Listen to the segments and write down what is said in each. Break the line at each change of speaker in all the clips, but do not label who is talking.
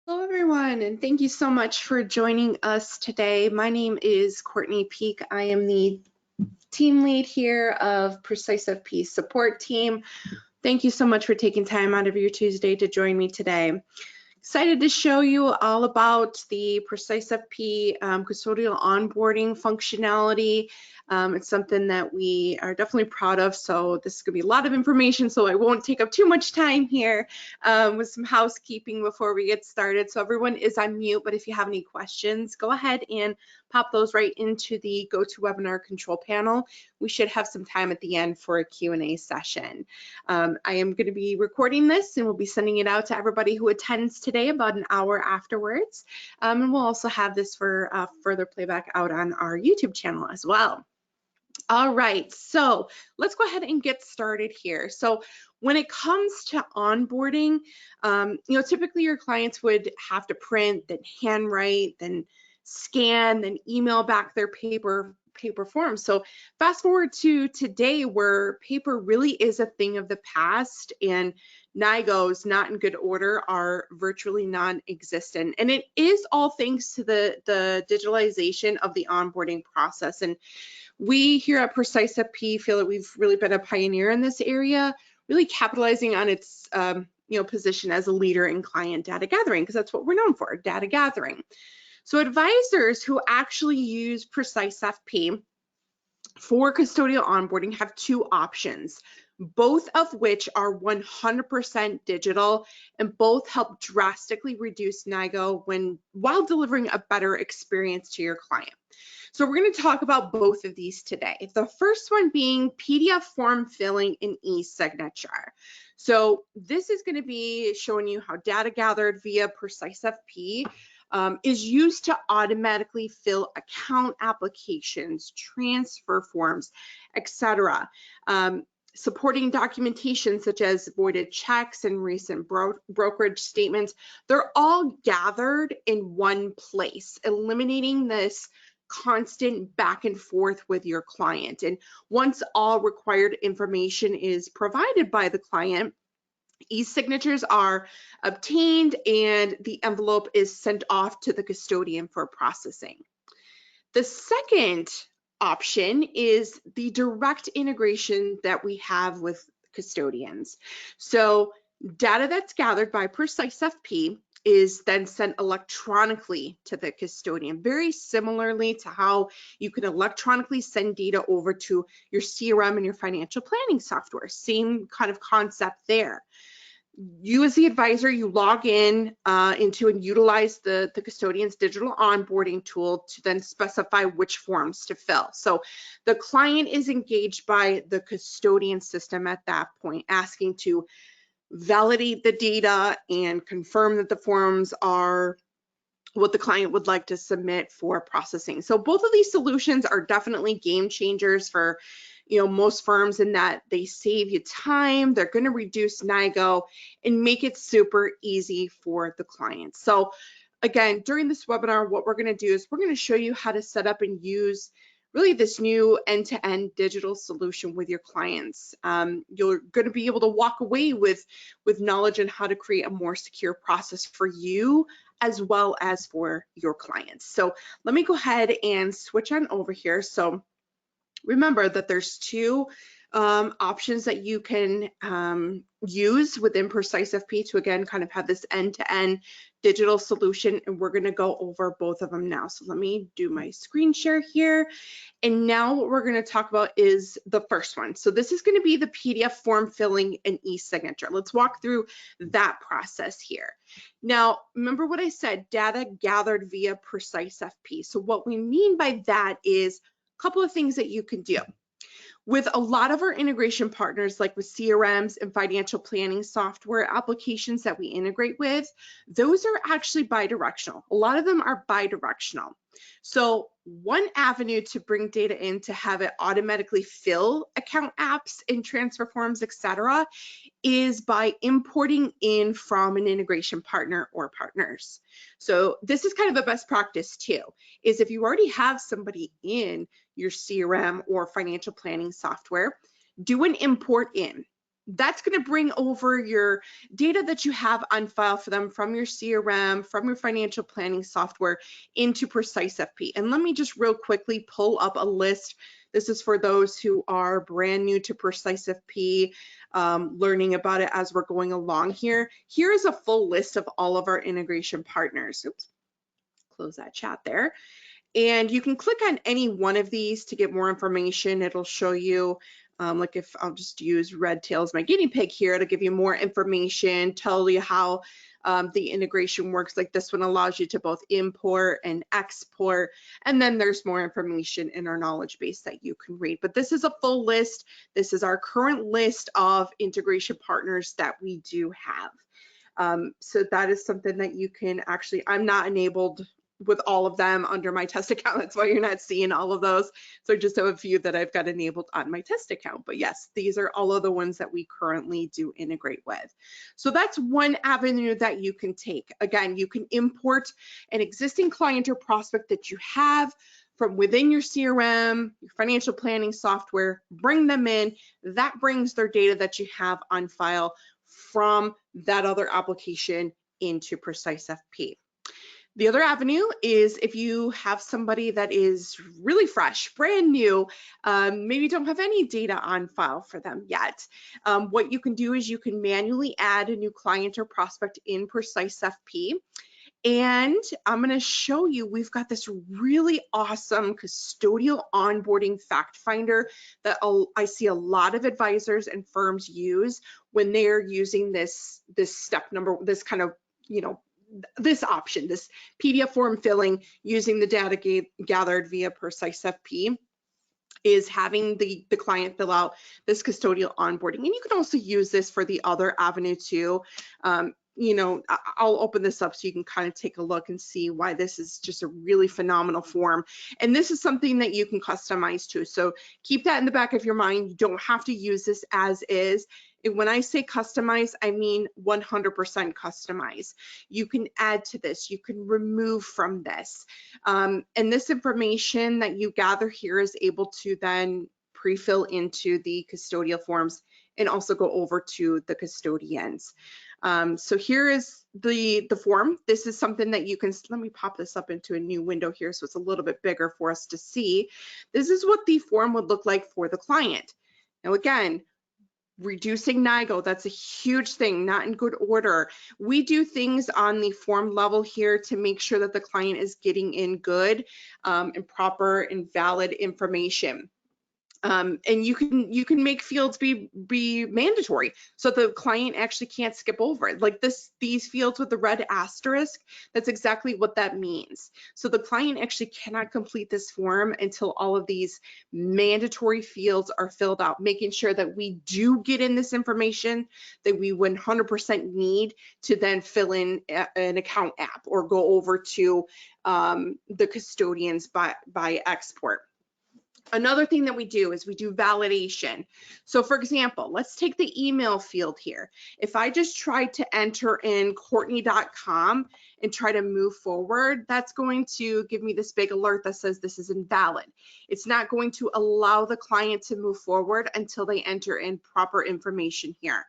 Hello, everyone, and thank you so much for joining us today. My name is Courtney Peak. I am the team lead here of PreciseFP support team. Thank you so much for taking time out of your Tuesday to join me today. Excited to show you all about the PreciseFP custodial onboarding functionality. It's something that we are definitely proud of, so this is going to be a lot of information, so I won't take up too much time here with some housekeeping before we get started. So everyone is on mute, but if you have any questions, go ahead and pop those right into the GoToWebinar control panel. We should have some time at the end for a Q&A session. I am going to be recording this and we'll be sending it out to everybody who attends today about an hour afterwards. And we'll also have this for further playback out on our YouTube channel as well. All right, so let's go ahead and get started here. So when it comes to onboarding, typically your clients would have to print, then handwrite, then scan, then email back their paper forms. So fast forward to today where paper really is a thing of the past and NIGOs not in good order are virtually non-existent. And it is all thanks to the digitalization of the onboarding process. And we here at PreciseFP feel that we've really been a pioneer in this area, really capitalizing on its position as a leader in client data gathering, because that's what we're known for, data gathering. So advisors who actually use PreciseFP for custodial onboarding have two options, both of which are 100% digital and both help drastically reduce NIGO while delivering a better experience to your client. So we're going to talk about both of these today. The first one being PDF form filling and e-signature. So this is going to be showing you how data gathered via PreciseFP is used to automatically fill account applications, transfer forms, etc. Supporting documentation such as voided checks and recent brokerage statements. They're all gathered in one place, eliminating this constant back and forth with your client. And once all required information is provided by the client, e-signatures are obtained and the envelope is sent off to the custodian for processing. The second option is the direct integration that we have with custodians. So data that's gathered by PreciseFP is then sent electronically to the custodian, very similarly to how you can electronically send data over to your CRM and your financial planning software. Same kind of concept there. You as the advisor, you log in into and utilize the custodian's digital onboarding tool to then specify which forms to fill. So the client is engaged by the custodian system at that point, asking to validate the data and confirm that the forms are what the client would like to submit for processing. So both of these solutions are definitely game changers for most firms in that they save you time, they're going to reduce NIGO and make it super easy for the client. So again, during this webinar, what we're going to do is we're going to show you how to set up and use really this new end-to-end digital solution with your clients. You're going to be able to walk away with knowledge on how to create a more secure process for you as well as for your clients. So let me go ahead and switch on over here. So remember that there's two options that you can use within PreciseFP to again kind of have this end-to-end digital solution, and we're going to go over both of them now. So let me do my screen share here, and now what we're going to talk about is the first one. So this is going to be the PDF form filling and e-signature. Let's walk through that process here. Now remember what I said, data gathered via PreciseFP. So what we mean by that is a couple of things that you can do. With a lot of our integration partners, like with CRMs and financial planning software applications that we integrate with, those are actually bi-directional. A lot of them are bi-directional. So one avenue to bring data in to have it automatically fill account apps and transfer forms, etc., is by importing in from an integration partner or partners. So this is kind of a best practice too, is if you already have somebody in your CRM or financial planning software, do an import in. That's going to bring over your data that you have on file for them from your CRM, from your financial planning software into PreciseFP. And let me just real quickly pull up a list. This is for those who are brand new to PreciseFP, learning about it as we're going along here. Here is a full list of all of our integration partners. Oops, close that chat there. And you can click on any one of these to get more information. It'll show you, like if I'll just use Redtail as my guinea pig here, it'll give you more information, tell you how the integration works. Like this one allows you to both import and export. And then there's more information in our knowledge base that you can read. But this is a full list. This is our current list of integration partners that we do have. So that is something that you can actually, I'm not enabled with all of them under my test account. That's why you're not seeing all of those. So I just have a few that I've got enabled on my test account. But yes, these are all of the ones that we currently do integrate with. So that's one avenue that you can take. Again, you can import an existing client or prospect that you have from within your CRM, your financial planning software, bring them in. That brings their data that you have on file from that other application into PreciseFP. The other avenue is if you have somebody that is really fresh, brand new, maybe don't have any data on file for them yet. What you can do is you can manually add a new client or prospect in PreciseFP. And I'm going to show you, we've got this really awesome custodial onboarding fact finder that I see a lot of advisors and firms use when they're using this step number, this kind of, this option, this PDF form filling using the data gathered via PreciseFP, is having the client fill out this custodial onboarding. And you can also use this for the other avenue too. I'll open this up so you can kind of take a look and see why this is just a really phenomenal form. And this is something that you can customize too. So keep that in the back of your mind. You don't have to use this as is. And when I say customize, I mean 100% customize. You can add to this, you can remove from this. And this information that you gather here is able to then pre-fill into the custodial forms and also go over to the custodians. So here is the form. This is something that you can, let me pop this up into a new window here so it's a little bit bigger for us to see. This is what the form would look like for the client. Now again, reducing NIGO, that's a huge thing, not in good order. We do things on the form level here to make sure that the client is getting in good and proper and valid information. And you can make fields be mandatory so the client actually can't skip over it. Like these fields with the red asterisk, that's exactly what that means. So the client actually cannot complete this form until all of these mandatory fields are filled out, making sure that we do get in this information that we 100% need to then fill in an account app or go over to the custodians by export. Another thing that we do is we do validation. So for example, let's take the email field here. If I just try to enter in Courtney.com and try to move forward, that's going to give me this big alert that says this is invalid. It's not going to allow the client to move forward until they enter in proper information here.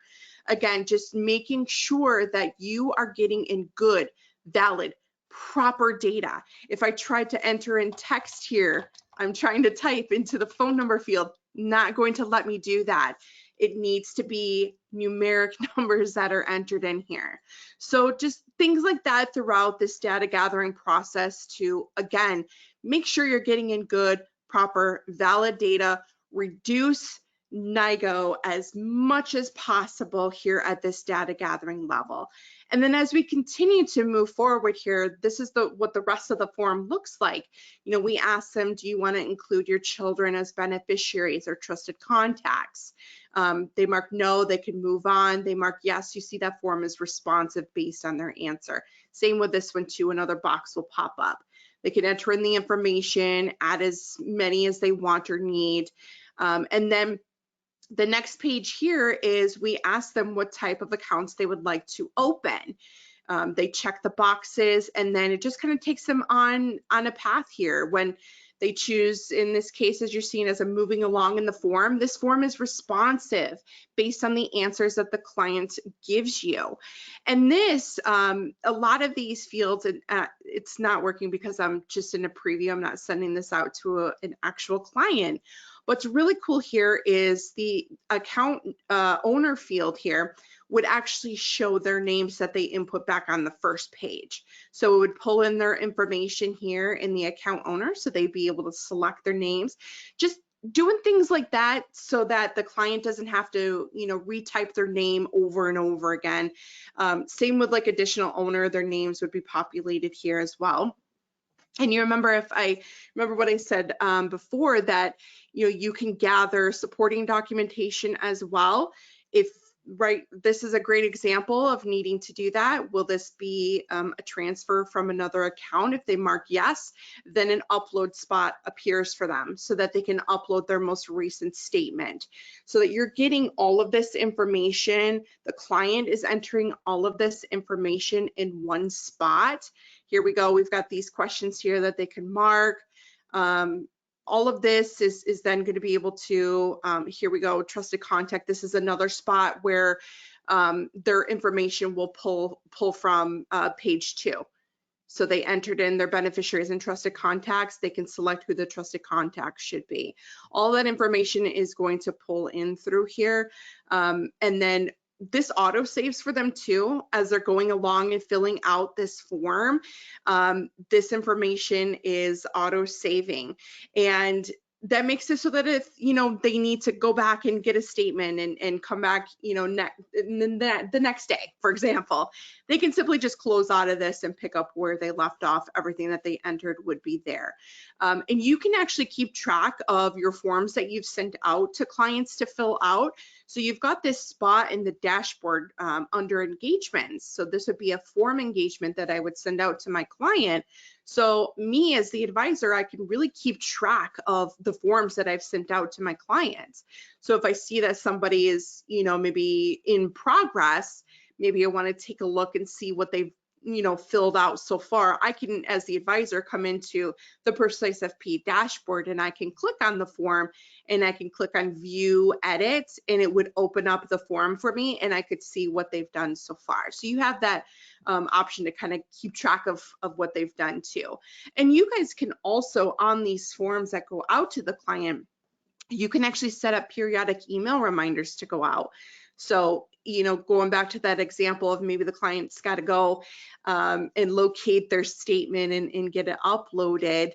Again, just making sure that you are getting in good, valid, proper data. If I tried to enter in text here, I'm trying to type into the phone number field, not going to let me do that. It needs to be numeric numbers that are entered in here. So just things like that throughout this data gathering process to, again, make sure you're getting in good, proper, valid data, reduce NIGO as much as possible here at this data gathering level. And then as we continue to move forward here, this is what the rest of the form looks like. We ask them, do you want to include your children as beneficiaries or trusted contacts? They mark no, they can move on. They mark yes, you see that form is responsive based on their answer. Same with this one too, another box will pop up. They can enter in the information, add as many as they want or need. And then the next page here is we ask them what type of accounts they would like to open. They check the boxes and then it just kind of takes them on a path here. When They choose, in this case, as you're seeing, as I'm moving along in the form, this form is responsive based on the answers that the client gives you. And this, a lot of these fields, and it's not working because I'm just in a preview, I'm not sending this out to an actual client. What's really cool here is the account owner field here would actually show their names that they input back on the first page. So it would pull in their information here in the account owner, so they'd be able to select their names. Just doing things like that so that the client doesn't have to, retype their name over and over again. Same with like additional owner, their names would be populated here as well. And you remember, if I remember what I said before, that you can gather supporting documentation as well. This is a great example of needing to do that. Will this be a transfer from another account? If they mark yes, then an upload spot appears for them so that they can upload their most recent statement, so that you're getting all of this information. The client is entering all of this information in one spot. Here we go. We've got these questions here that they can mark. All of this is then going to be able to, here we go, trusted contact. This is another spot where their information will pull from page 2. So they entered in their beneficiaries and trusted contacts. They can select who the trusted contact should be. All that information is going to pull in through here. And then this auto saves for them too, as they're going along and filling out this form. This information is auto saving, and that makes it so that if they need to go back and get a statement and come back the next day, for example, they can simply just close out of this and pick up where they left off. Everything that they entered would be there. And you can actually keep track of your forms that you've sent out to clients to fill out. So you've got this spot in the dashboard under engagements. So this would be a form engagement that I would send out to my client. So me as the advisor, I can really keep track of the forms that I've sent out to my clients. So if I see that somebody is, maybe in progress, maybe I want to take a look and see what they've filled out so far. I can, as the advisor, come into the PreciseFP dashboard and I can click on the form and I can click on view edit, and it would open up the form for me and I could see what they've done so far. So you have that option to kind of keep track of what they've done too. And you guys can also, on these forms that go out to the client, you can actually set up periodic email reminders to go out. So, going back to that example of maybe the client's got to go and locate their statement and get it uploaded.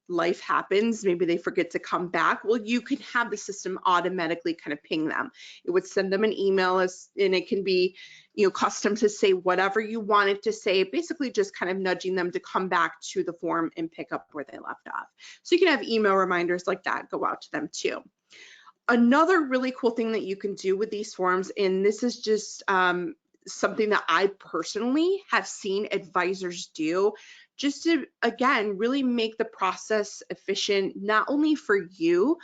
Life happens, maybe they forget to come back. Well, you can have the system automatically kind of ping them. It would send them an email, and it can be, custom to say whatever you want it to say, basically just kind of nudging them to come back to the form and pick up where they left off. So you can have email reminders like that go out to them too. Another really cool thing that you can do with these forms, and this is just something that I personally have seen advisors do, just to, again, really make the process efficient, not only for you,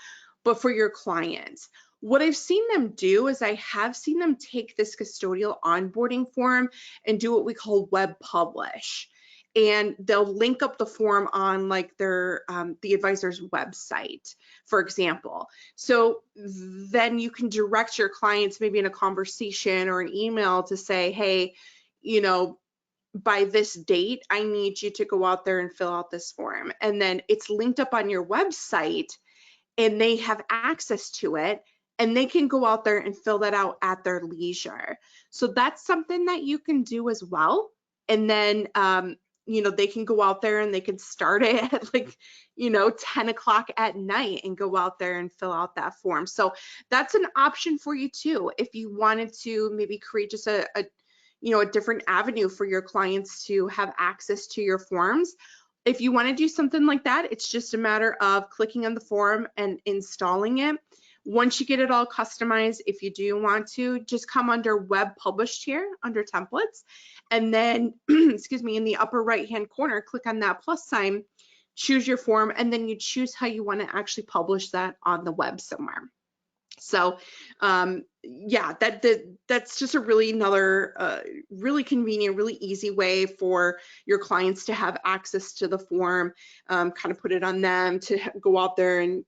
but for your clients. What I've seen them do is I have seen them take this custodial onboarding form and do what we call web publish. And they'll link up the form on like their the advisor's website, for example. So then you can direct your clients maybe in a conversation or an email to say, hey, by this date, I need you to go out there and fill out this form. And then it's linked up on your website and they have access to it and they can go out there and fill that out at their leisure. So that's something that you can do as well. And then, they can go out there and they can start it at 10 o'clock at night and go out there and fill out that form. So that's an option for you too. If you wanted to maybe create just a different avenue for your clients to have access to your forms. If you want to do something like that, it's just a matter of clicking on the form and installing it. Once you get it all customized, if you do want to, just come under web published here under templates, and then excuse me, in the upper right hand corner, click on that plus sign, choose your form, and then you choose how you want to actually publish that on the web somewhere. So yeah, that's just a really really convenient, really easy way for your clients to have access to the form, kind of put it on them to go out there and,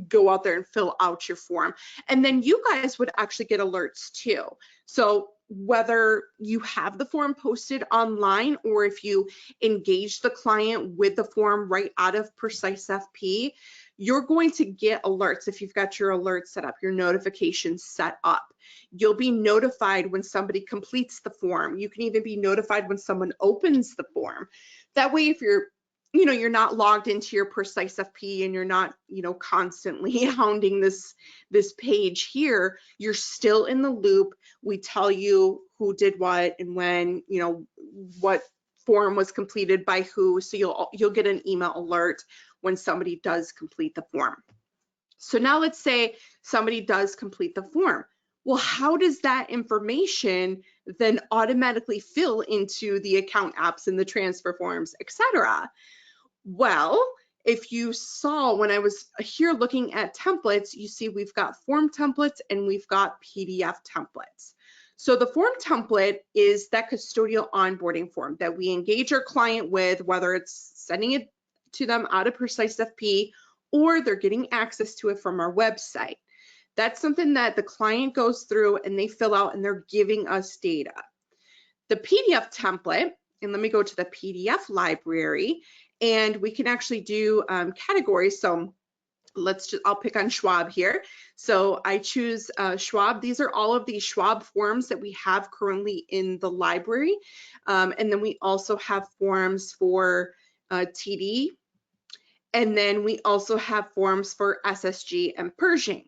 go out there and fill out your form. And then you guys would actually get alerts too. So whether you have the form posted online or if you engage the client with the form right out of PreciseFP, you're going to get alerts if you've got your alerts set up, your notifications set up. You'll be notified when somebody completes the form. You can even be notified when someone opens the form. That way, if you're not logged into your PreciseFP and you're not, constantly hounding this page here, you're still in the loop. We tell you who did what and when, what form was completed by who, so you'll get an email alert when somebody does complete the form. So now let's say somebody does complete the form. Well, how does that information then automatically fill into the account apps and the transfer forms, etc.? Well, if you saw when I was here looking at templates, you see we've got form templates and we've got PDF templates. So the form template is that custodial onboarding form that we engage our client with, whether it's sending it to them out of PreciseFP or they're getting access to it from our website. That's something that the client goes through and they fill out and they're giving us data. The PDF template, and let me go to the PDF library, and we can actually do categories. So I'll pick on Schwab here. So I choose Schwab. These are all of the Schwab forms that we have currently in the library. And then we also have forms for TD. And then we also have forms for SSG and Pershing.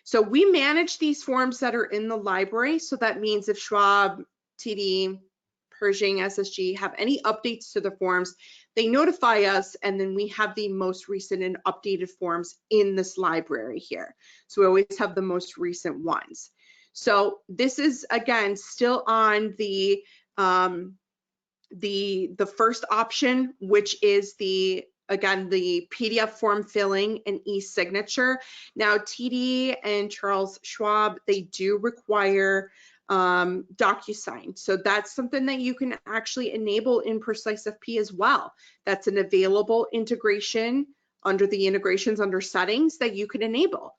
So we manage these forms that are in the library. So that means if Schwab, TD, Pershing, SSG have any updates to the forms, they notify us, and then we have the most recent and updated forms in this library here. So we always have the most recent ones. So this is, again, still on the first option, which is again, the PDF form filling and e-signature. Now, TD and Charles Schwab, they do require DocuSign. So that's something that you can actually enable in PreciseFP as well. That's an available integration under the integrations under settings that you can enable.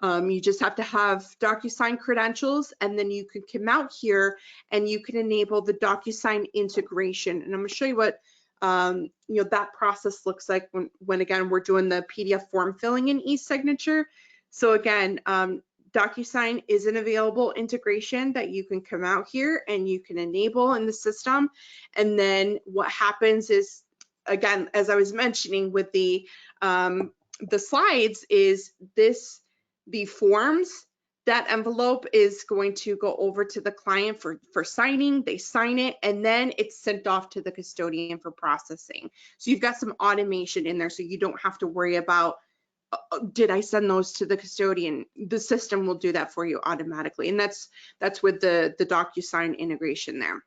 You just have to have DocuSign credentials, and then you can come out here and you can enable the DocuSign integration. And I'm going to show you what that process looks like when again we're doing the PDF form filling in e-signature. So again, DocuSign is an available integration that you can come out here and you can enable in the system. And then what happens is, again, as I was mentioning with the slides, is the forms, that envelope is going to go over to the client for signing. They sign it, and then it's sent off to the custodian for processing. So you've got some automation in there, so you don't have to worry about, did I send those to the custodian? The system will do that for you automatically, and that's with the DocuSign integration there.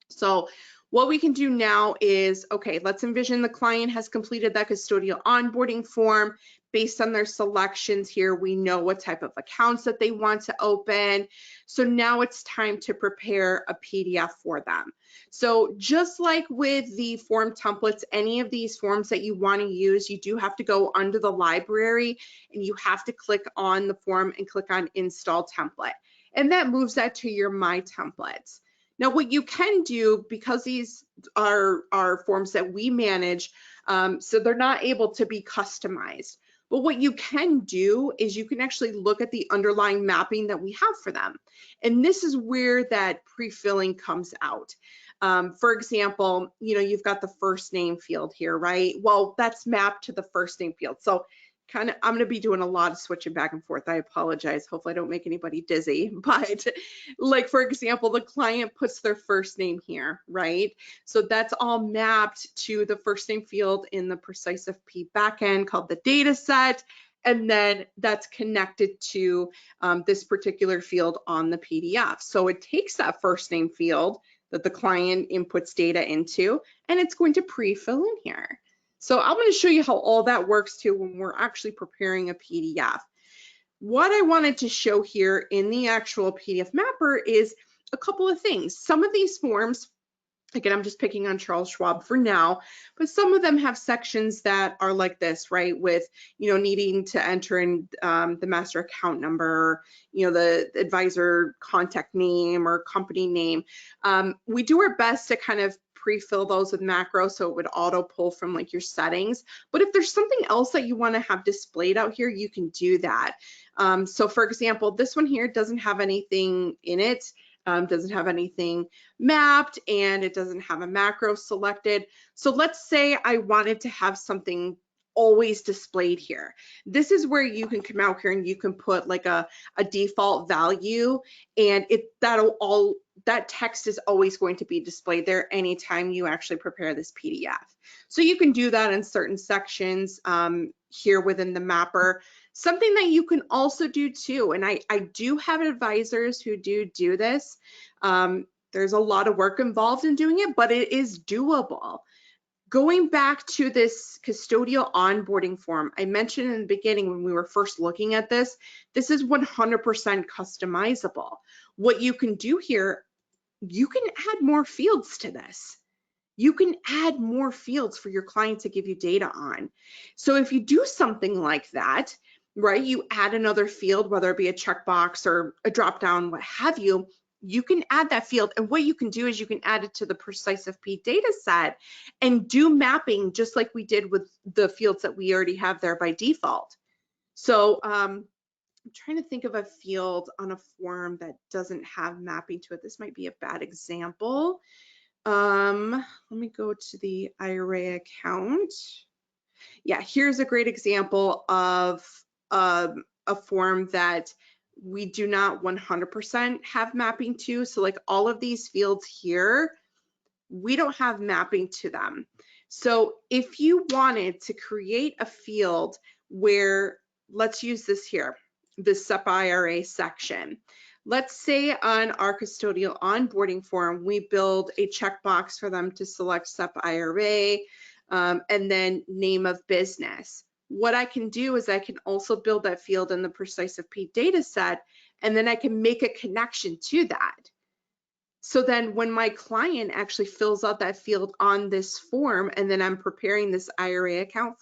So what we can do now is, okay, let's envision the client has completed that custodial onboarding form. Based on their selections here, we know what type of accounts that they want to open. So now it's time to prepare a PDF for them. So just like with the form templates, any of these forms that you want to use, you do have to go under the library and you have to click on the form and click on Install Template. And that moves that to your My Templates. Now, what you can do, because these are forms that we manage, so they're not able to be customized. But what you can do is you can actually look at the underlying mapping that we have for them. And this is where that pre-filling comes out. For example, you've got the first name field here, right? Well, that's mapped to the first name field. So I'm going to be doing a lot of switching back and forth. I apologize. Hopefully I don't make anybody dizzy. But like, for example, the client puts their first name here, right? So that's all mapped to the first name field in the PreciseFP backend called the data set. And then that's connected to this particular field on the PDF. So it takes that first name field that the client inputs data into, and it's going to pre-fill in here. So I'm going to show you how all that works too when we're actually preparing a PDF. What I wanted to show here in the actual PDF mapper is a couple of things. Some of these forms, again, I'm just picking on Charles Schwab for now, but some of them have sections that are like this, right? With, needing to enter in the master account number, the advisor contact name or company name. We do our best to kind of pre-fill those with macro so it would auto pull from like your settings. But if there's something else that you want to have displayed out here, you can do that. So for example, this one here doesn't have anything in it. Doesn't have anything mapped, and it doesn't have a macro selected. So let's say I wanted to have something always displayed here. This is where you can come out here and you can put like a default value, and that text is always going to be displayed there anytime you actually prepare this PDF. So you can do that in certain sections here within the mapper. Something that you can also do too, and I do have advisors who do this. There's a lot of work involved in doing it, but it is doable. Going back to this custodial onboarding form, I mentioned in the beginning when we were first looking at this, this is 100% customizable. What you can do here, you can add more fields to this. You can add more fields for your client to give you data on. So if you do something like that, right, you add another field, whether it be a checkbox or a drop down, what have you, you can add that field. And what you can do is you can add it to the PreciseFP data set and do mapping just like we did with the fields that we already have there by default. So I'm trying to think of a field on a form that doesn't have mapping to it. This might be a bad example. Let me go to the IRA account. Yeah, here's a great example of a form that we do not 100% have mapping to. So like all of these fields here, we don't have mapping to them. So if you wanted to create a field where, let's use this here, this SEP IRA section. Let's say on our custodial onboarding form, we build a checkbox for them to select SEP IRA and then name of business. What I can do is I can also build that field in the PreciseFP data set, and then I can make a connection to that. So then when my client actually fills out that field on this form, and then I'm preparing this IRA account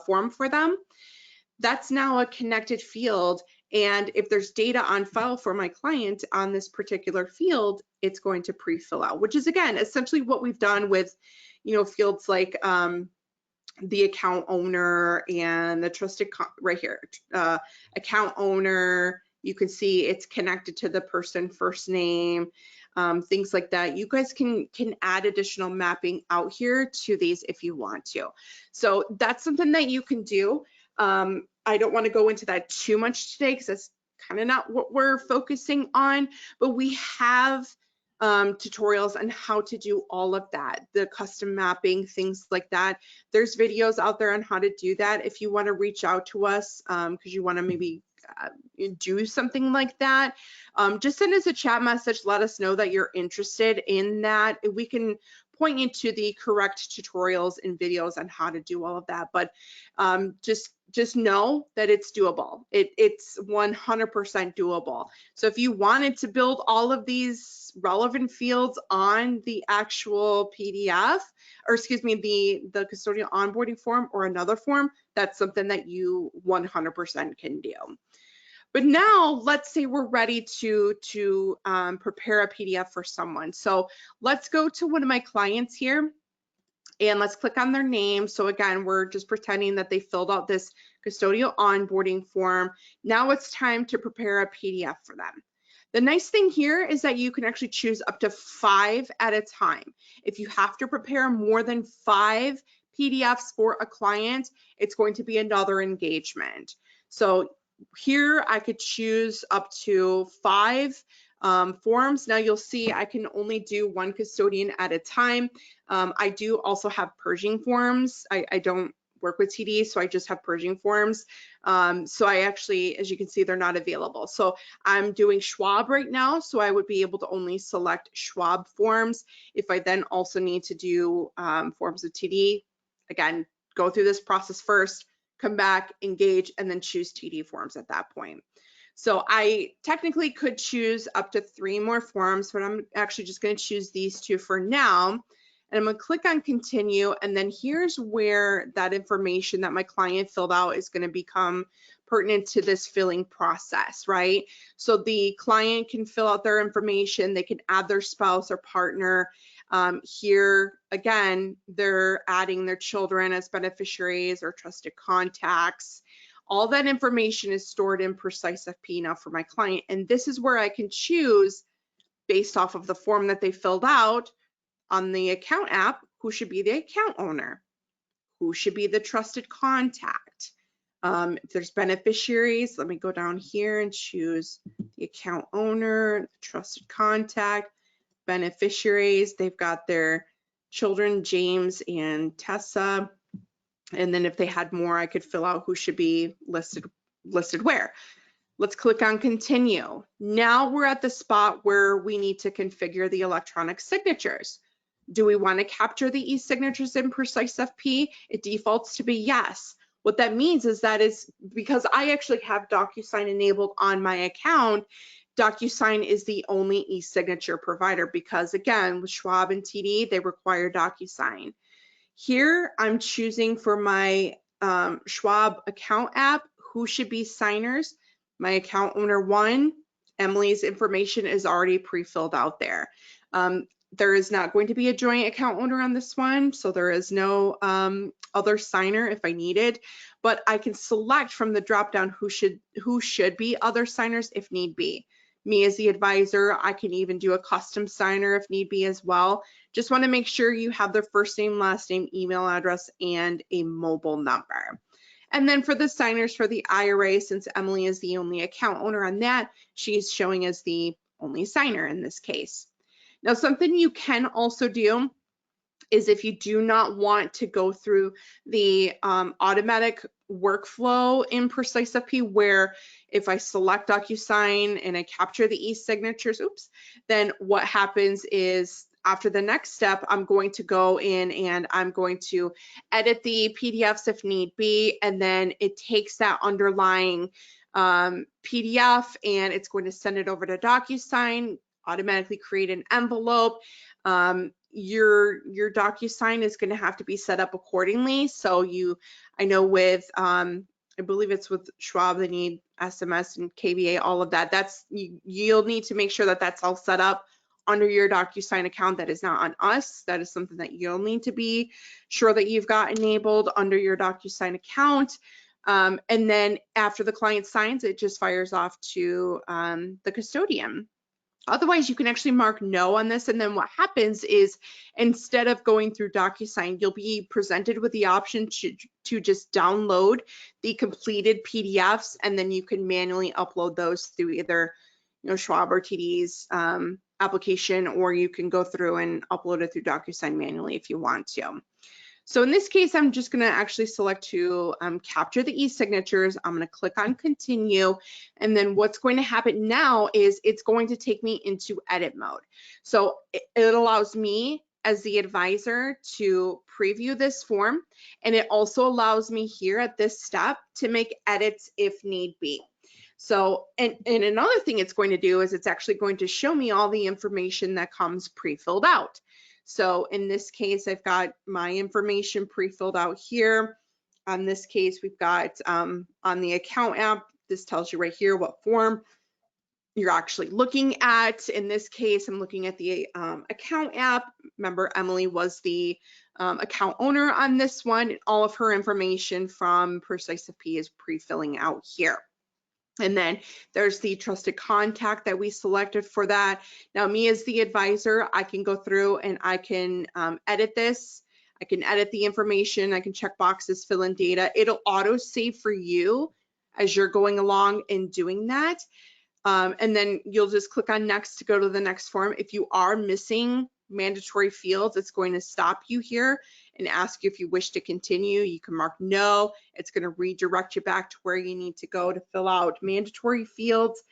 form for them, that's now a connected field. And if there's data on file for my client on this particular field, it's going to pre-fill out, which is again, essentially what we've done with, fields like the account owner and the trusted, right here, account owner. You can see it's connected to the person first name, things like that. You guys can add additional mapping out here to these if you want to. So that's something that you can do. I don't want to go into that too much today because that's kind of not what we're focusing on, but we have tutorials on how to do all of that, the custom mapping, things like that. There's videos out there on how to do that. If you want to reach out to us because you want to maybe do something like that, just send us a chat message. Let us know that you're interested in that. We can point you to the correct tutorials and videos on how to do all of that. But just know that it's doable. It's 100% doable. So if you wanted to build all of these relevant fields on the actual PDF, or excuse me, the custodial onboarding form or another form, that's something that you 100% can do. But now let's say we're ready to prepare a PDF for someone. So let's go to one of my clients here and let's click on their name. So again, we're just pretending that they filled out this custodial onboarding form. Now it's time to prepare a PDF for them. The nice thing here is that you can actually choose up to 5 at a time. If you have to prepare more than 5 PDFs for a client, it's going to be another engagement. So here I could choose up to 5 forms. Now you'll see I can only do 1 custodian at a time. I do also have Pershing forms. I don't work with TD, so I just have Pershing forms. So I actually, as you can see, they're not available. So I'm doing Schwab right now, so I would be able to only select Schwab forms. If I then also need to do forms of TD, again, go through this process first, come back, engage, and then choose TD forms at that point. So I technically could choose up to 3 more forms, but I'm actually just going to choose these 2 for now. And I'm going to click on continue, and then here's where that information that my client filled out is going to become pertinent to this filling process, right? So the client can fill out their information, they can add their spouse or partner. Here, again, they're adding their children as beneficiaries or trusted contacts. All that information is stored in PreciseFP now for my client, and this is where I can choose, based off of the form that they filled out on the account app, who should be the account owner, who should be the trusted contact. If there's beneficiaries, let me go down here and choose the account owner, trusted contact, beneficiaries. They've got their children, James and Tessa. And then if they had more, I could fill out who should be listed where. Let's click on continue. Now we're at the spot where we need to configure the electronic signatures. Do we want to capture the e-signatures in PreciseFP? It defaults to be yes. What that means is that is because I actually have DocuSign enabled on my account, DocuSign is the only e-signature provider because, again, with Schwab and TD, they require DocuSign. Here, I'm choosing for my Schwab account app who should be signers. My account owner 1, Emily's information is already pre-filled out there. There is not going to be a joint account owner on this one, so there is no other signer if I needed, but I can select from the drop-down who should be other signers if need be. Me as the advisor, I can even do a custom signer if need be as well. Just want to make sure you have their first name, last name, email address, and a mobile number. And then for the signers for the IRA, since Emily is the only account owner on that, she's showing as the only signer in this case. Now, something you can also do is if you do not want to go through the automatic workflow in PreciseFP, where if I select DocuSign and I capture the e-signatures, then what happens is after the next step, I'm going to go in and I'm going to edit the PDFs if need be, and then it takes that underlying PDF and it's going to send it over to DocuSign, automatically create an envelope. Your DocuSign is going to have to be set up accordingly. So I know with, I believe it's with Schwab, they need SMS and KVA, all of that. You'll need to make sure that that's all set up under your DocuSign account. That is not on us. That is something that you'll need to be sure that you've got enabled under your DocuSign account. And then after the client signs, it just fires off to the custodian. Otherwise, you can actually mark no on this, and then what happens is instead of going through DocuSign, you'll be presented with the option to just download the completed PDFs, and then you can manually upload those through either Schwab or TD's application, or you can go through and upload it through DocuSign manually if you want to. So in this case, I'm just going to actually select to capture the e-signatures. I'm going to click on continue. And then what's going to happen now is it's going to take me into edit mode. So it allows me as the advisor to preview this form. And it also allows me here at this step to make edits if need be. So, and another thing it's going to do is it's actually going to show me all the information that comes pre-filled out. So in this case, I've got my information pre-filled out here. On this case, we've got on the account app, this tells you right here what form you're actually looking at. In this case, I'm looking at the account app. Remember, Emily was the account owner on this one. And all of her information from PreciseFP is pre-filling out here. And then there's the trusted contact that we selected for that. Now, me as the advisor, I can go through and I can edit this. I can edit the information. I can check boxes, fill in data. It'll auto save for you as you're going along and doing that. And then you'll just click on next to go to the next form. If you are missing mandatory fields, it's going to stop you here and ask you if you wish to continue. You can mark no. It's going to redirect you back to where you need to go to fill out mandatory fields.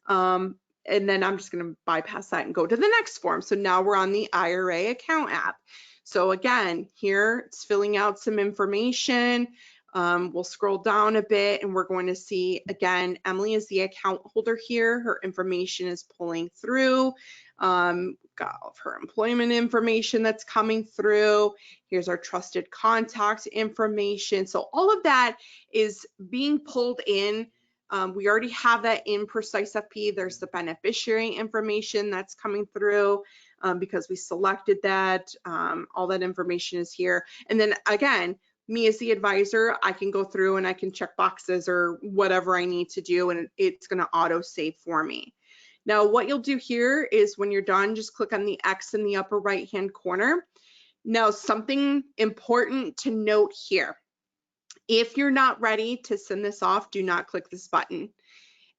And then I'm just going to bypass that and go to the next form. So now we're on the IRA account app. So again, here it's filling out some information. We'll scroll down a bit and we're going to see, again, Emily is the account holder here. Her information is pulling through. Got all of her employment information that's coming through. Here's our trusted contact information. So all of that is being pulled in. We already have that in PreciseFP. There's the beneficiary information that's coming through because we selected that. All that information is here. And then again, me as the advisor, I can go through and I can check boxes or whatever I need to do, and it's going to auto save for me. Now, what you'll do here is when you're done, just click on the X in the upper right-hand corner. Now, something important to note here. If you're not ready to send this off, do not click this button.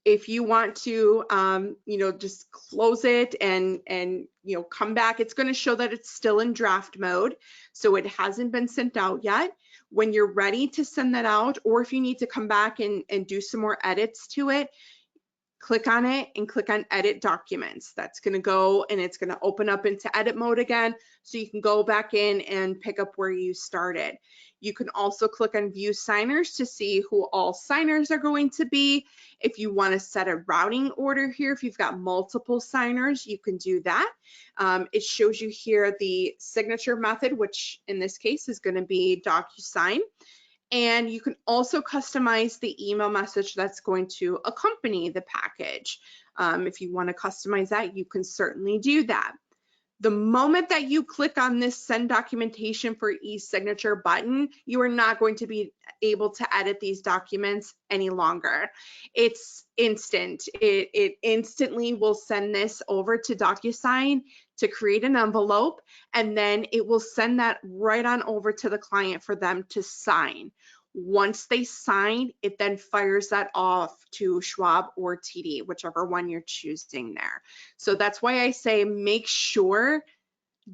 If you want to, just close it and come back, it's going to show that it's still in draft mode, so it hasn't been sent out yet. When you're ready to send that out, or if you need to come back and do some more edits to it, click on it and click on edit documents. That's going to go and it's going to open up into edit mode again, so you can go back in and pick up where you started. You can also click on view signers to see who all signers are going to be. If you want to set a routing order here, if you've got multiple signers, you can do that. It shows you here the signature method, which in this case is going to be DocuSign. And you can also customize the email message that's going to accompany the package. If you want to customize that, you can certainly do that. The moment that you click on this send documentation for e-signature button, you are not going to be able to edit these documents any longer. It's instant. It instantly will send this over to DocuSign to create an envelope, and then it will send that right on over to the client for them to sign. Once they sign, it then fires that off to Schwab or TD, whichever one you're choosing there. So that's why I say make sure,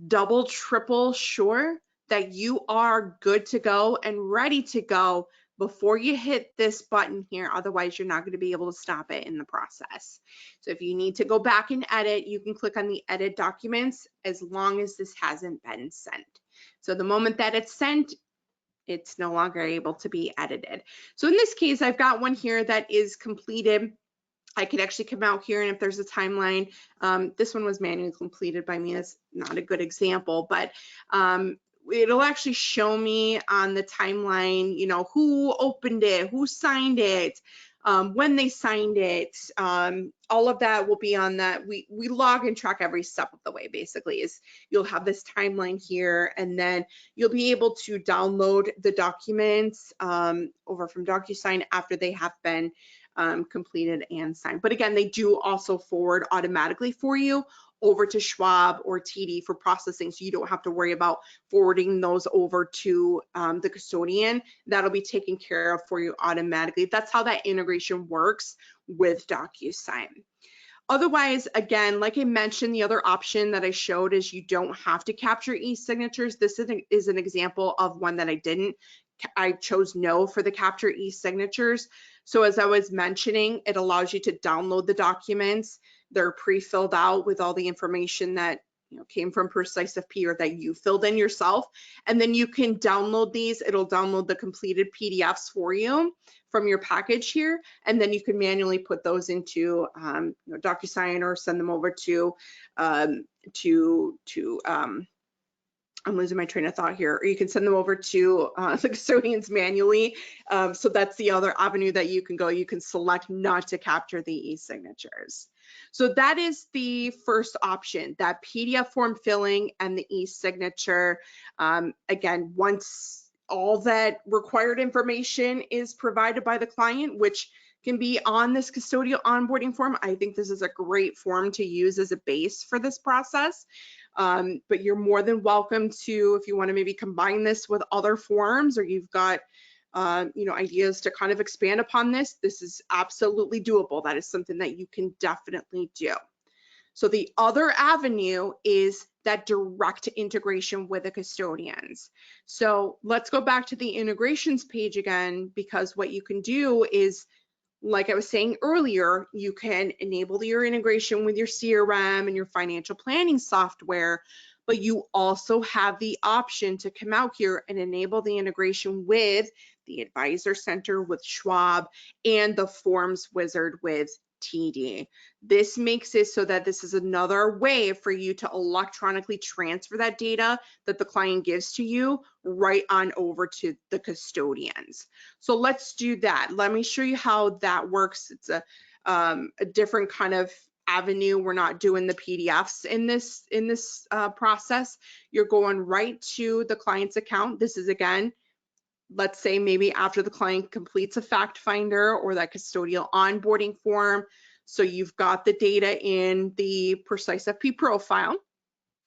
double, triple sure that you are good to go and ready to go before you hit this button here. Otherwise, you're not going to be able to stop it in the process. So if you need to go back and edit, you can click on the edit documents as long as this hasn't been sent. So the moment that it's sent, it's no longer able to be edited. So in this case, I've got one here that is completed. I could actually come out here, and if there's a timeline, this one was manually completed by me. That's not a good example, but it'll actually show me on the timeline, who opened it, who signed it, when they signed it. All of that will be on that. We log and track every step of the way. Basically, is you'll have this timeline here, and then you'll be able to download the documents over from DocuSign after they have been completed and signed. But again, they do also forward automatically for you over to Schwab or TD for processing, so you don't have to worry about forwarding those over to the custodian. That'll be taken care of for you automatically. That's how that integration works with DocuSign. Otherwise, again, like I mentioned, the other option that I showed is you don't have to capture e-signatures. This is an example of one that I didn't. I chose no for the capture e-signatures. So as I was mentioning, it allows you to download the documents. They're pre-filled out with all the information that came from PreciseFP or that you filled in yourself. And then you can download these. It'll download the completed PDFs for you from your package here. And then you can manually put those into DocuSign or send them over to I'm losing my train of thought here, or you can send them over to the custodians manually. So that's the other avenue that you can go. You can select not to capture the e-signatures. So that is the first option, that PDF form filling and the e-signature. Again, once all that required information is provided by the client, which can be on this custodial onboarding form, I think this is a great form to use as a base for this process. But you're more than welcome to, if you want to maybe combine this with other forms, or you've got ideas to kind of expand upon this, this is absolutely doable. That is something that you can definitely do. So the other avenue is that direct integration with the custodians. So let's go back to the integrations page again, because what you can do is, like I was saying earlier, you can enable your integration with your CRM and your financial planning software, but you also have the option to come out here and enable the integration with the Advisor Center with Schwab, and the Forms Wizard with TD. This makes it so that this is another way for you to electronically transfer that data that the client gives to you right on over to the custodians. So let's do that. Let me show you how that works. It's a different kind of avenue. We're not doing the PDFs in this process. You're going right to the client's account. This is, again, let's say maybe after the client completes a fact finder or that custodial onboarding form. So you've got the data in the PreciseFP profile.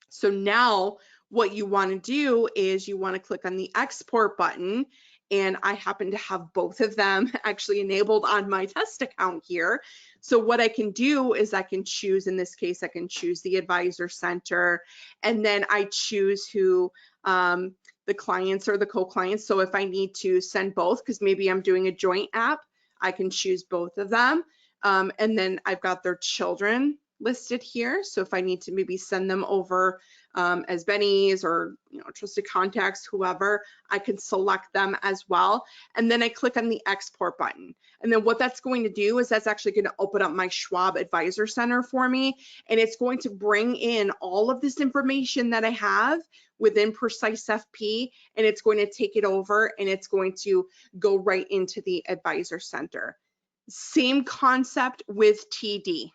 So now what you want to do is you want to click on the export button, and I happen to have both of them actually enabled on my test account here. So what I can do is I can choose, in this case, I can choose the Advisor Center, and then I choose who the clients or the co-clients. So if I need to send both, because maybe I'm doing a joint app, I can choose both of them. And then I've got their children listed here. So if I need to maybe send them over as bennies or trusted contacts, whoever, I can select them as well. And then I click on the export button. And then what that's going to do is that's actually going to open up my Schwab Advisor Center for me. And it's going to bring in all of this information that I have within PreciseFP, and it's going to take it over and it's going to go right into the Advisor Center. Same concept with TD.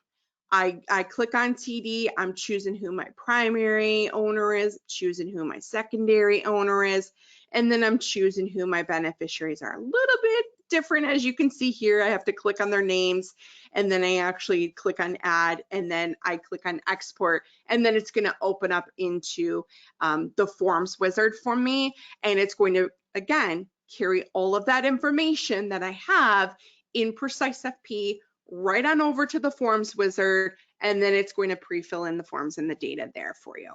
I click on TD, I'm choosing who my primary owner is, choosing who my secondary owner is, and then I'm choosing who my beneficiaries are. A little bit different, as you can see here. I have to click on their names, and then I actually click on add, and then I click on export, and then it's going to open up into the Forms Wizard for me, and it's going to, again, carry all of that information that I have in PreciseFP right on over to the Forms Wizard, and then it's going to pre-fill in the forms and the data there for you.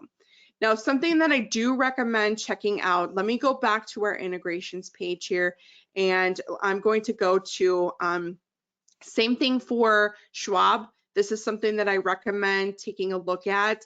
Now, something that I do recommend checking out, let me go back to our integrations page here, and I'm going to go to same thing for Schwab. This is something that I recommend taking a look at.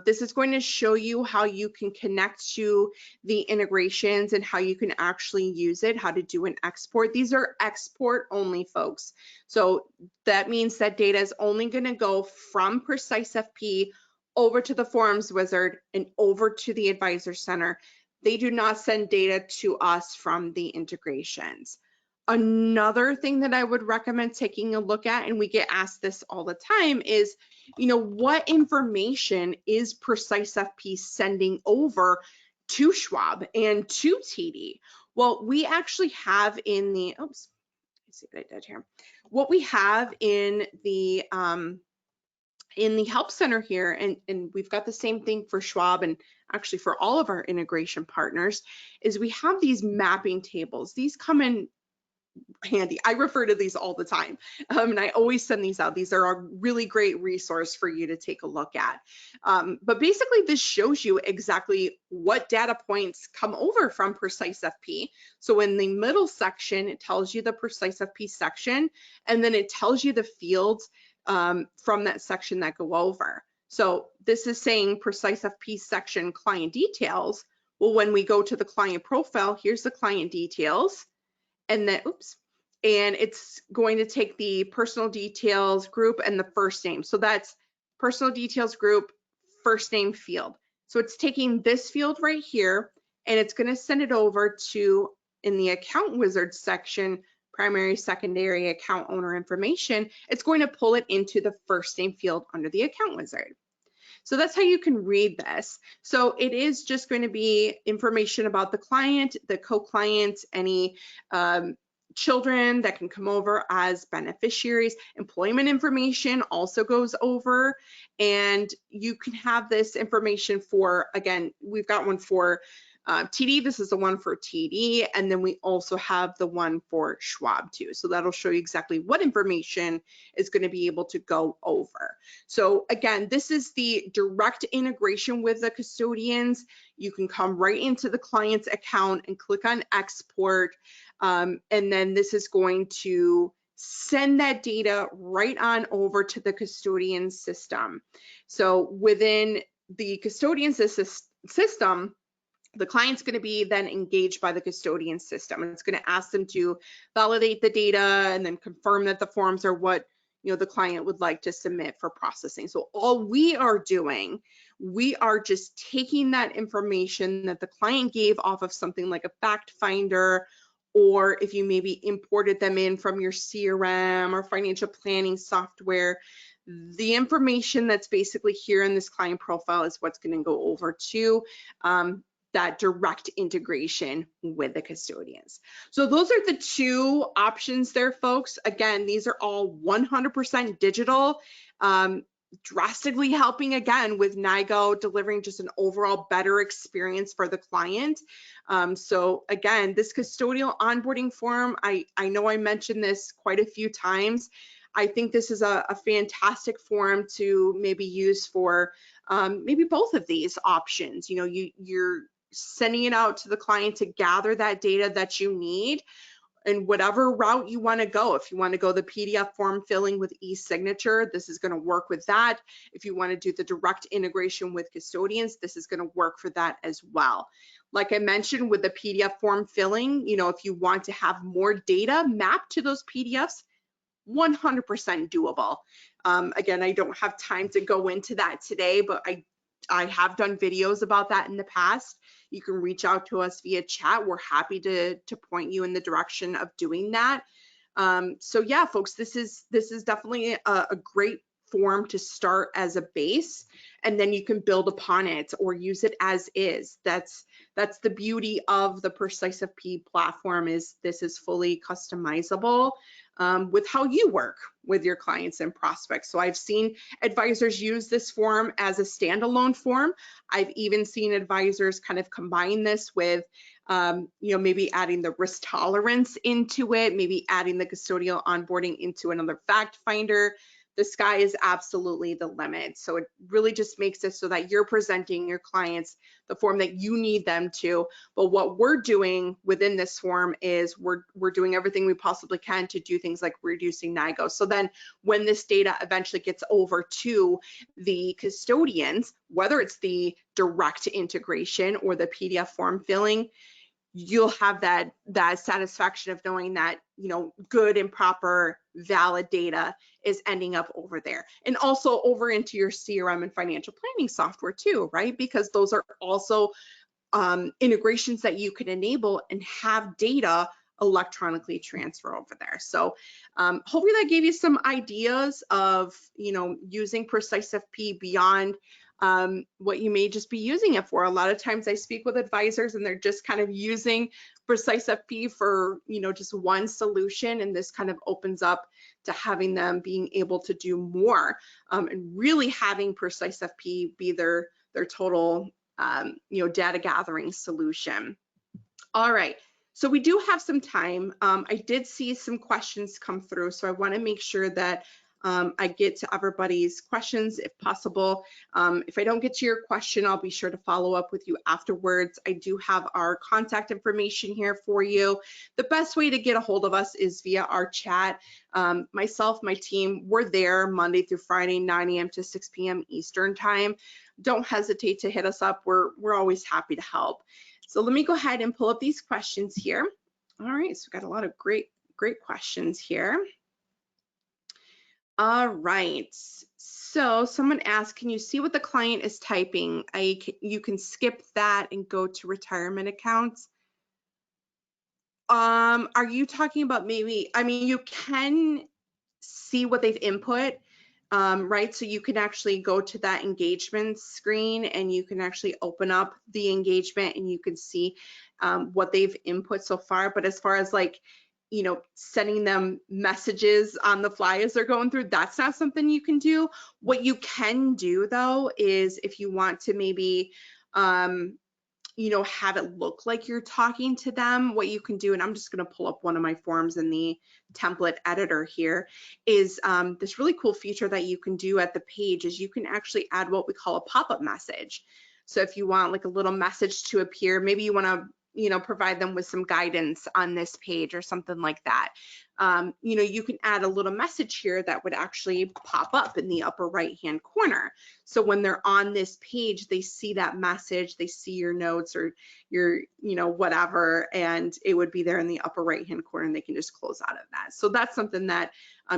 This is going to show you how you can connect to the integrations and how you can actually use it, how to do an export. These are export only, folks. So that means that data is only going to go from PreciseFP over to the Forms Wizard and over to the Advisor Center. They do not send data to us from the integrations. Another thing that I would recommend taking a look at, and we get asked this all the time, is, what information is PreciseFP sending over to Schwab and to TD? Well, we actually have in the, oops, let's see what I did here. What we have in the Help Center here, and we've got the same thing for Schwab and actually for all of our integration partners, is we have these mapping tables. These come in handy. I refer to these all the time, and I always send these out. These are a really great resource for you to take a look at. But basically, this shows you exactly what data points come over from PreciseFP. So in the middle section, it tells you the PreciseFP section, and then it tells you the fields from that section that go over. So this is saying PreciseFP section client details. Well, when we go to the client profile, here's the client details. And then, oops, and it's going to take the personal details group and the first name. So that's personal details group, first name field. So it's taking this field right here, and it's going to send it over to, in the account wizard section, primary, secondary, account owner information. It's going to pull it into the first name field under the account wizard. So that's how you can read this. So it is just going to be information about the client, the co-client, any children that can come over as beneficiaries. Employment information also goes over, and you can have this information for, again, we've got one for TD, this is the one for TD, and then we also have the one for Schwab too. So that'll show you exactly what information is going to be able to go over. So again, this is the direct integration with the custodians. You can come right into the client's account and click on export, and then this is going to send that data right on over to the custodian system. So within the custodian system, the client's going to be then engaged by the custodian system, and it's going to ask them to validate the data and then confirm that the forms are what the client would like to submit for processing. So all we are doing, we are just taking that information that the client gave off of something like a fact finder, or if you maybe imported them in from your CRM or financial planning software, the information that's basically here in this client profile is what's going to go over to that direct integration with the custodians. So those are the two options there, folks. Again, these are all 100% digital, drastically helping again with NIGO, delivering just an overall better experience for the client. So again, this custodial onboarding form, I know I mentioned this quite a few times. I think this is a fantastic form to maybe use for maybe both of these options. You're sending it out to the client to gather that data that you need, and whatever route you want to go. If you want to go the PDF form filling with e-signature, this is going to work with that. If you want to do the direct integration with custodians, this is going to work for that as well. Like I mentioned with the PDF form filling, if you want to have more data mapped to those PDFs, 100% doable. Again, I don't have time to go into that today, but I have done videos about that in the past. You can reach out to us via chat. We're happy to point you in the direction of doing that. So yeah, folks, this is definitely a great form to start as a base, and then you can build upon it or use it as is. That's the beauty of the PreciseFP platform, is this is fully customizable with how you work with your clients and prospects. So I've seen advisors use this form as a standalone form. I've even seen advisors kind of combine this with maybe adding the risk tolerance into it, maybe adding the custodial onboarding into another fact finder. The sky is absolutely the limit. So it really just makes it so that you're presenting your clients the form that you need them to. But what we're doing within this form is we're doing everything we possibly can to do things like reducing NIGO. So then when this data eventually gets over to the custodians, whether it's the direct integration or the PDF form filling, you'll have that satisfaction of knowing that good and proper valid data is ending up over there, and also over into your CRM and financial planning software too, right? Because those are also integrations that you can enable and have data electronically transfer over there. So hopefully that gave you some ideas of using PreciseFP beyond what you may just be using it for. A lot of times I speak with advisors and they're just kind of using PreciseFP for just one solution, and this kind of opens up to having them being able to do more and really having PreciseFP be their total data gathering solution. All right, so we do have some time. I did see some questions come through, so I want to make sure that I get to everybody's questions if possible. If I don't get to your question, I'll be sure to follow up with you afterwards. I do have our contact information here for you. The best way to get a hold of us is via our chat. Myself, my team, we're there Monday through Friday, 9 a.m. to 6 p.m. Eastern time. Don't hesitate to hit us up. We're always happy to help. So let me go ahead and pull up these questions here. All right, so we've got a lot of great questions here. All right, so someone asked, can you see what the client is typing? You can skip that and go to retirement accounts. Are you talking about maybe, you can see what they've input, right? So you can actually go to that engagement screen and you can actually open up the engagement and you can see what they've input so far. But as far as sending them messages on the fly as they're going through, that's not something you can do. What you can do though is if you want to maybe have it look like you're talking to them, what you can do, and I'm just going to pull up one of my forms in the template editor here, is this really cool feature that you can do at the page is you can actually add what we call a pop-up message. So if you want like a little message to appear, maybe you want to provide them with some guidance on this page or something like that. You can add a little message here that would actually pop up in the upper right hand corner. So when they're on this page, they see that message, they see your notes or your, whatever, and it would be there in the upper right hand corner, and they can just close out of that. So that's something that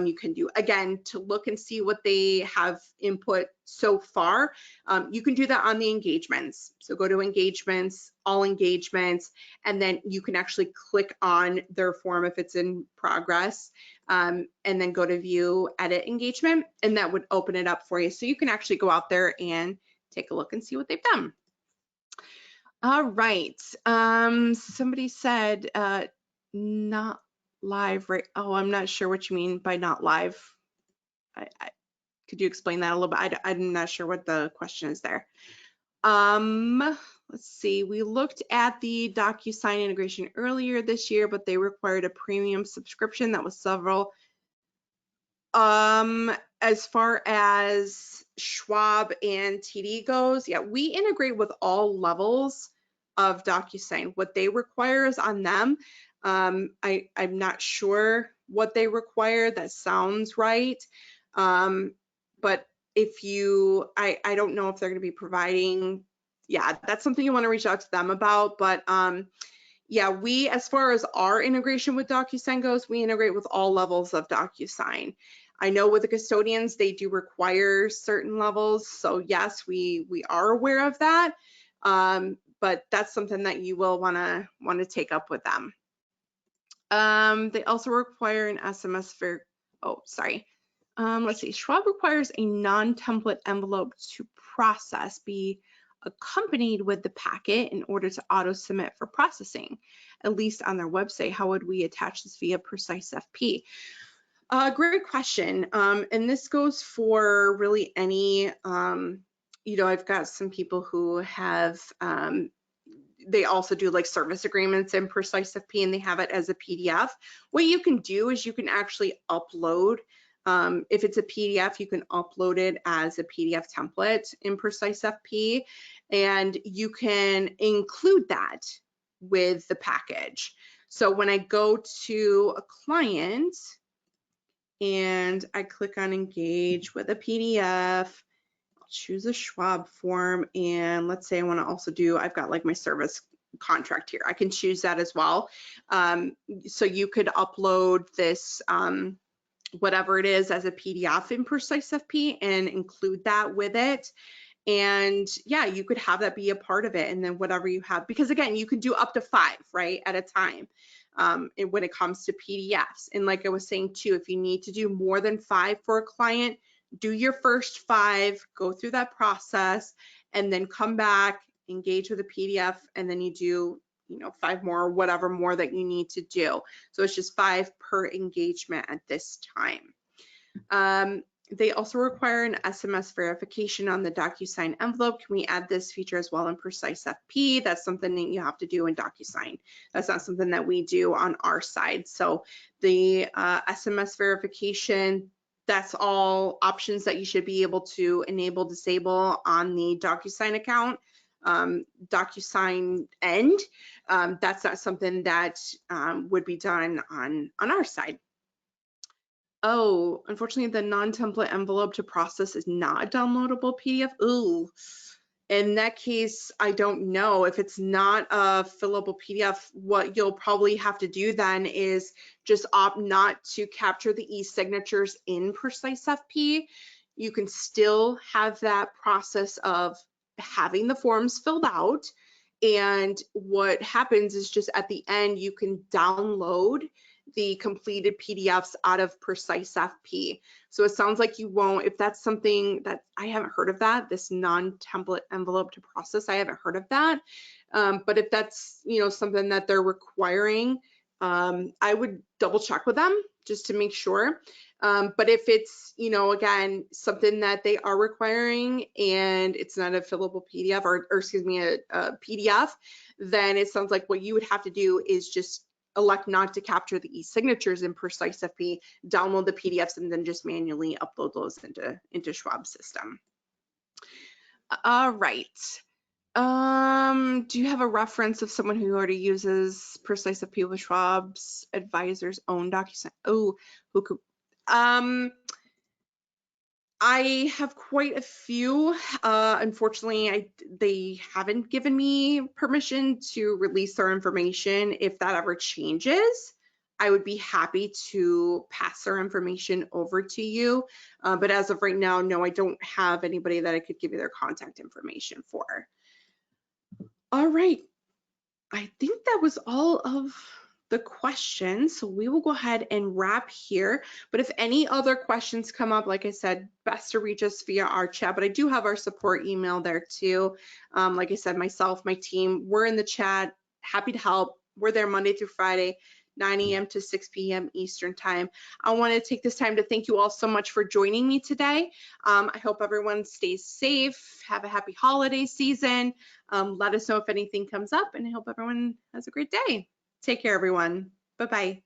you can do. Again, to look and see what they have input so far, you can do that on the engagements. So go to engagements, all engagements, and then you can actually click on their form if it's in progress, and then go to view, edit engagement, and that would open it up for you. So you can actually go out there and take a look and see what they've done. All right, somebody said not live, right? Oh, I'm not sure what you mean by not live. Could you explain that a little bit? I'm not sure what the question is there. Let's see, we looked at the DocuSign integration earlier this year, but they required a premium subscription that was several. As far as Schwab and TD goes, yeah, we integrate with all levels of DocuSign. What they require is on them. I'm not sure what they require. That sounds right. But if you, I don't know if they're going to be providing, yeah, that's something you want to reach out to them about. But yeah, we, as far as our integration with DocuSign goes, we integrate with all levels of DocuSign. I know with the custodians, they do require certain levels. So yes, we are aware of that. But that's something that you will want to take up with them. They also require an SMS for, oh, sorry. Let's see, Schwab requires a non-template envelope to process be accompanied with the packet in order to auto-submit for processing, at least on their website. How would we attach this via PreciseFP? Great question. And this goes for really any, I've got some people who have, they also do like service agreements in PreciseFP, and they have it as a PDF. What you can do is you can actually upload, if it's a PDF, you can upload it as a PDF template in PreciseFP, and you can include that with the package. So when I go to a client and I click on engage with a PDF, choose a Schwab form, and let's say I want to also do, I've got like my service contract here. I can choose that as well. So you could upload this, whatever it is, as a PDF in PreciseFP and include that with it. And yeah, you could have that be a part of it. And then whatever you have, because again, you can do up to 5, right, at a time. When it comes to PDFs. And like I was saying too, if you need to do more than 5 for a client, do your first 5, go through that process, and then come back, engage with a PDF, and then you do 5 more or whatever more that you need to do. So it's just 5 per engagement at this time. They also require an SMS verification on the DocuSign envelope. Can we add this feature as well in PreciseFP? That's something that you have to do in DocuSign. That's not something that we do on our side. So the SMS verification, that's all options that you should be able to enable, disable on the DocuSign account. DocuSign end, that's not something that would be done on our side. Oh, unfortunately, the non-template envelope to process is not a downloadable PDF. Ooh, in that case, I don't know. If it's not a fillable PDF, what you'll probably have to do then is just opt not to capture the e-signatures in PreciseFP. You can still have that process of having the forms filled out. And what happens is just at the end, you can download the completed PDFs out of PreciseFP. So it sounds like you won't, if that's something that I haven't heard of that, this non-template envelope to process, I haven't heard of that. But if that's, something that they're requiring, I would double check with them just to make sure. But if it's, again, something that they are requiring and it's not a fillable PDF or excuse me, a PDF, then it sounds like what you would have to do is just elect not to capture the e-signatures in PreciseFP, download the PDFs, and then just manually upload those into Schwab's system. All right. Do you have a reference of someone who already uses PreciseFP with Schwab's advisor's own DocuSign? Oh, who could? I have quite a few. Unfortunately, they haven't given me permission to release their information. If that ever changes, I would be happy to pass their information over to you. But as of right now, no, I don't have anybody that I could give you their contact information for. All right. I think that was all of the questions. So we will go ahead and wrap here. But if any other questions come up, like I said, best to reach us via our chat. But I do have our support email there too. Like I said, myself, my team, we're in the chat. Happy to help. We're there Monday through Friday, 9 a.m. to 6 p.m. Eastern time. I want to take this time to thank you all so much for joining me today. I hope everyone stays safe. Have a happy holiday season. Let us know if anything comes up, and I hope everyone has a great day. Take care, everyone. Bye-bye.